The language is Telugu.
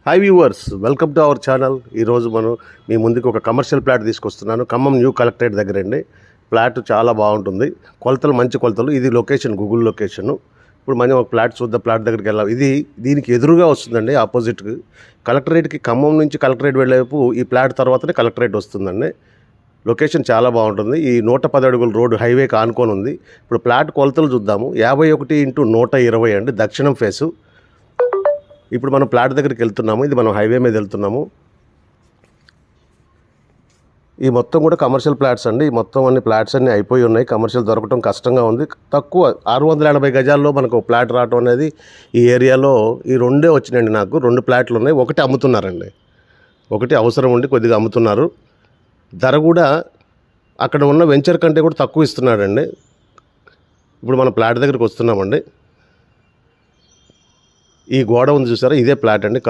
Hi viewers, welcome to our channel. ఈరోజు మనం మీ ముందుకు ఒక కమర్షియల్ ప్లాట్ తీసుకొస్తున్నాను. ఖమ్మం న్యూ కలెక్టరేట్ దగ్గరండి. ప్లాట్ చాలా బాగుంటుంది. కొలతలు మంచి కొలతలు. ఇది లొకేషన్ గూగుల్ లొకేషను. ఇప్పుడు మనం ఒక ప్లాట్ చూద్దాం. ప్లాట్ దగ్గరికి వెళ్ళాం. ఇది దీనికి ఎదురుగా వస్తుందండి, ఆపోజిట్కి. కలెక్టరేట్కి ఖమ్మం నుంచి కలెక్టరేట్ వెళ్ళేపు ఈ ప్లాట్ తర్వాతనే కలెక్టరేట్ వస్తుందండి. లొకేషన్ చాలా బాగుంటుంది. ఈ 110 అడుగుల రోడ్డు హైవేకి ఆనుకొని ఉంది. ఇప్పుడు ప్లాట్ కొలతలు చూద్దాము. 51x120 అండి, దక్షిణం ఫేసు. ఇప్పుడు మనం ప్లాట్ దగ్గరికి వెళ్తున్నాము. ఇది మనం హైవే మీద వెళ్తున్నాము. ఈ మొత్తం కూడా కమర్షియల్ ప్లాట్స్ అండి. ఈ మొత్తం అన్ని ప్లాట్స్ అన్నీ అయిపోయి ఉన్నాయి. కమర్షియల్ దొరకటం కష్టంగా ఉంది. తక్కువ 680 గజాల్లో మనకు ప్లాట్ రావటం అనేది ఈ ఏరియాలో ఈ రెండే వచ్చినాయండి. నాకు 2 ప్లాట్లు ఉన్నాయి. ఒకటి అమ్ముతున్నారండి, ఒకటి అవసరం ఉండి కొద్దిగా అమ్ముతున్నారు. ధర కూడా అక్కడ ఉన్న వెంచర్ కంటే కూడా తక్కువ ఇస్తున్నాడండి. ఇప్పుడు మనం ప్లాట్ దగ్గరికి వస్తున్నామండి. ఈ గోడ ఉంది చూసారా, ఇదే ప్లాట్ అండి.